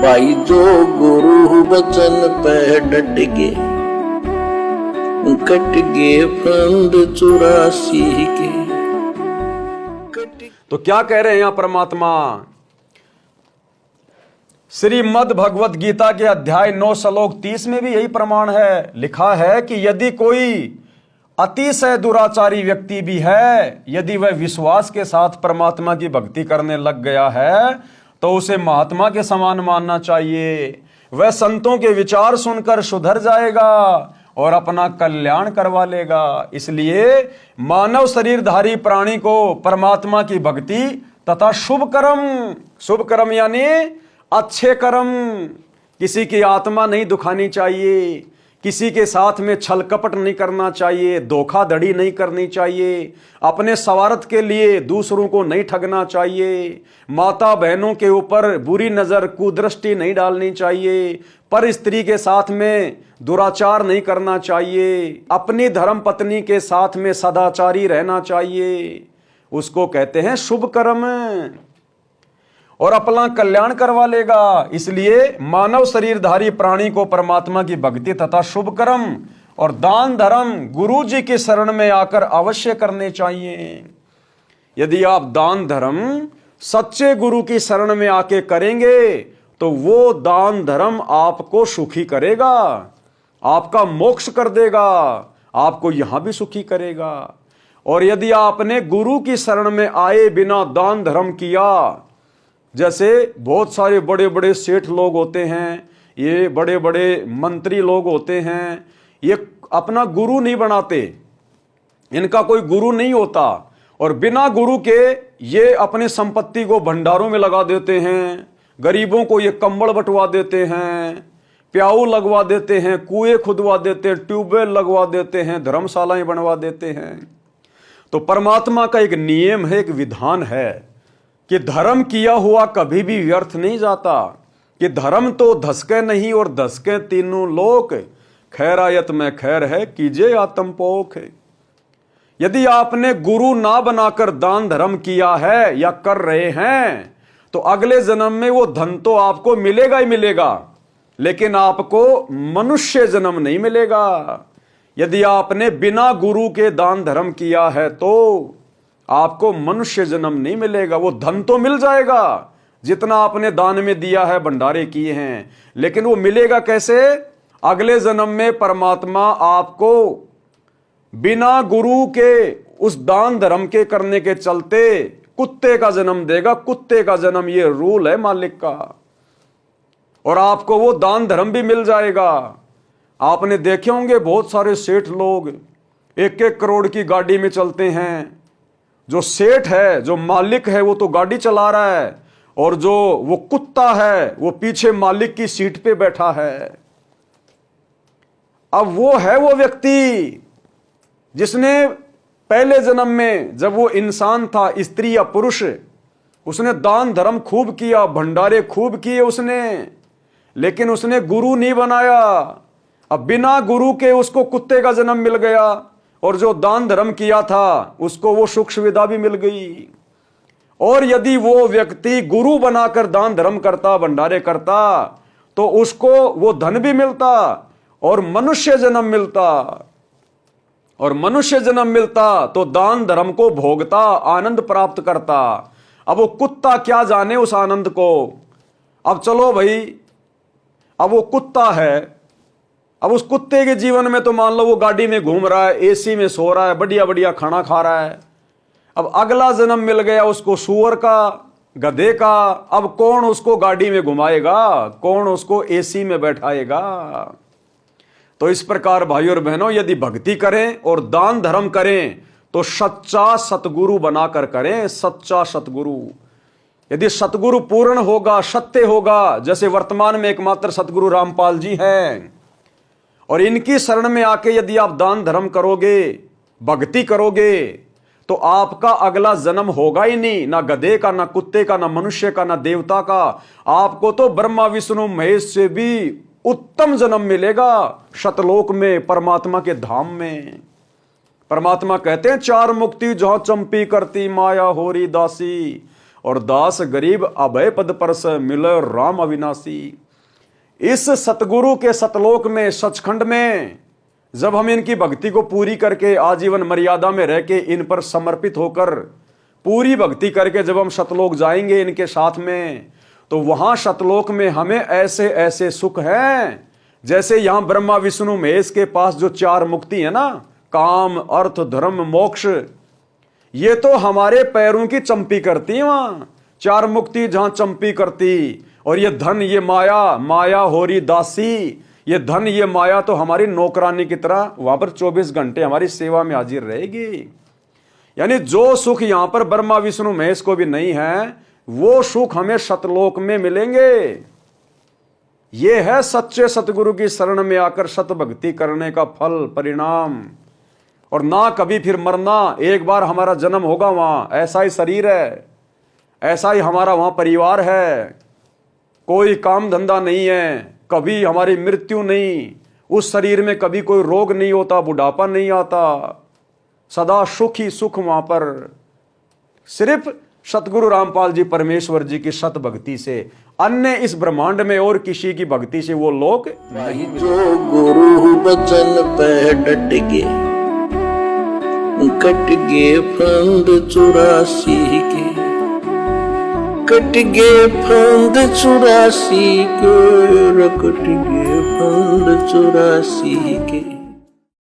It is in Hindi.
भाई जो गुरु बचन पे डट गे, कट गे फंद 84 के। तो क्या कह रहे हैं यहां परमात्मा? श्रीमद् भगवत गीता के अध्याय 9 श्लोक 30 में भी यही प्रमाण है। लिखा है कि यदि कोई अतिशय दुराचारी व्यक्ति भी है, यदि वह विश्वास के साथ परमात्मा की भक्ति करने लग गया है तो उसे महात्मा के समान मानना चाहिए। वह संतों के विचार सुनकर सुधर जाएगा और अपना कल्याण करवा लेगा। इसलिए मानव शरीरधारी प्राणी को परमात्मा की भक्ति तथा शुभ कर्म यानी अच्छे कर्म, किसी की आत्मा नहीं दुखानी चाहिए, किसी के साथ में छल कपट नहीं करना चाहिए, धोखाधड़ी नहीं करनी चाहिए, अपने स्वार्थ के लिए दूसरों को नहीं ठगना चाहिए, माता बहनों के ऊपर बुरी नजर कुदृष्टि नहीं डालनी चाहिए, पर स्त्री के साथ में दुराचार नहीं करना चाहिए, अपनी धर्म पत्नी के साथ में सदाचारी रहना चाहिए। उसको कहते हैं शुभ कर्म, और अपना कल्याण करवा लेगा। इसलिए मानव शरीरधारी प्राणी को परमात्मा की भक्ति तथा शुभ कर्म और दान धर्म गुरु जी की शरण में आकर अवश्य करने चाहिए। यदि आप दान धर्म सच्चे गुरु की शरण में आके करेंगे तो वो दान धर्म आपको सुखी करेगा, आपका मोक्ष कर देगा, आपको यहां भी सुखी करेगा। और यदि आपने गुरु की शरण में आए बिना दान धर्म किया, जैसे बहुत सारे बड़े बड़े सेठ लोग होते हैं, ये बड़े बड़े मंत्री लोग होते हैं, ये अपना गुरु नहीं बनाते, इनका कोई गुरु नहीं होता, और बिना गुरु के ये अपनी संपत्ति को भंडारों में लगा देते हैं, गरीबों को ये कंबल बंटवा देते हैं, प्याऊ लगवा देते हैं, कुएं खुदवा देते हैं, ट्यूबवेल लगवा देते हैं, धर्मशालाएं बनवा देते हैं। तो परमात्मा का एक नियम है, एक विधान है कि धर्म किया हुआ कभी भी व्यर्थ नहीं जाता, कि धर्म तो धसके नहीं और धसके तीनों लोक, खैरायत में खैर है कीजिए आत्म पोख। यदि आपने गुरु ना बनाकर दान धर्म किया है या कर रहे हैं तो अगले जन्म में वो धन तो आपको मिलेगा ही मिलेगा, लेकिन आपको मनुष्य जन्म नहीं मिलेगा। यदि आपने बिना गुरु के दान धर्म किया है तो आपको मनुष्य जन्म नहीं मिलेगा। वो धन तो मिल जाएगा जितना आपने दान में दिया है, भंडारे किए हैं, लेकिन वो मिलेगा कैसे? अगले जन्म में परमात्मा आपको बिना गुरु के उस दान धर्म के करने के चलते कुत्ते का जन्म देगा। कुत्ते का जन्म, ये रूल है मालिक का, और आपको वो दान धर्म भी मिल जाएगा। आपने देखे होंगे बहुत सारे सेठ लोग 1-1 करोड़ की गाड़ी में चलते हैं। जो सेठ है, जो मालिक है, वो तो गाड़ी चला रहा है, और जो वो कुत्ता है वो पीछे मालिक की सीट पे बैठा है। अब वो है वो व्यक्ति जिसने पहले जन्म में जब वो इंसान था, स्त्री या पुरुष, उसने दान धर्म खूब किया, भंडारे खूब किए उसने, लेकिन उसने गुरु नहीं बनाया। अब बिना गुरु के उसको कुत्ते का जन्म मिल गया, और जो दान धर्म किया था उसको वो सुख सुविधा भी मिल गई। और यदि वो व्यक्ति गुरु बनाकर दान धर्म करता, भंडारे करता, तो उसको वो धन भी मिलता और मनुष्य जन्म मिलता, और मनुष्य जन्म मिलता तो दान धर्म को भोगता, आनंद प्राप्त करता। अब वो कुत्ता क्या जाने उस आनंद को। अब चलो भाई, अब वो कुत्ता है, अब उस कुत्ते के जीवन में तो मान लो वो गाड़ी में घूम रहा है, एसी में सो रहा है, बढ़िया बढ़िया खाना खा रहा है। अब अगला जन्म मिल गया उसको सूअर का, गधे का। अब कौन उसको गाड़ी में घुमाएगा, कौन उसको एसी में बैठाएगा? तो इस प्रकार भाइयों और बहनों, यदि भक्ति करें और दान धर्म करें तो सच्चा सतगुरु बनाकर करें, सच्चा सतगुरु। यदि सतगुरु पूर्ण होगा, सत्य होगा, जैसे वर्तमान में एकमात्र सतगुरु रामपाल जी हैं, और इनकी शरण में आके यदि आप दान धर्म करोगे, भक्ति करोगे, तो आपका अगला जन्म होगा ही नहीं, ना गधे का, ना कुत्ते का, ना मनुष्य का, ना देवता का। आपको तो ब्रह्मा विष्णु महेश से भी उत्तम जन्म मिलेगा शतलोक में, परमात्मा के धाम में। परमात्मा कहते हैं 4 मुक्ति जहां चंपी करती माया होरी दासी, और दास गरीब अभय पद परस मिलो राम अविनाशी। इस सतगुरु के सतलोक में, सचखंड में, जब हम इनकी भक्ति को पूरी करके आजीवन मर्यादा में रह के इन पर समर्पित होकर पूरी भक्ति करके जब हम सतलोक जाएंगे इनके साथ में, तो वहां सतलोक में हमें ऐसे ऐसे सुख हैं जैसे यहां ब्रह्मा विष्णु महेश के पास जो 4 मुक्ति है ना, काम अर्थ धर्म मोक्ष, ये तो हमारे पैरों की चंपी करती है। वहां 4 मुक्ति जहां चंपी करती, और ये धन ये माया, माया होरी दासी, ये धन ये माया तो हमारी नौकरानी की तरह वहां पर 24 घंटे हमारी सेवा में हाजिर रहेगी। यानी जो सुख यहां पर ब्रह्मा विष्णु महेश को भी नहीं है, वो सुख हमें सतलोक में मिलेंगे। ये है सच्चे सतगुरु की शरण में आकर सत भक्ति करने का फल परिणाम। और ना कभी फिर मरना, एक बार हमारा जन्म होगा वहां, ऐसा ही शरीर है, ऐसा ही हमारा वहां परिवार है, कोई काम धंधा नहीं है, कभी हमारी मृत्यु नहीं, उस शरीर में कभी कोई रोग नहीं होता, बुढ़ापा नहीं आता, सदा सुख ही सुख वहां पर। सिर्फ सतगुरु रामपाल जी परमेश्वर जी की सत भक्ति से, अन्य इस ब्रह्मांड में और किसी की भक्ति से वो लोग नहीं। जो गुरु बचन पे डट गे, कट गे फंद 84 के, कट गे फंद 84 के, कट गे फंद 84 के।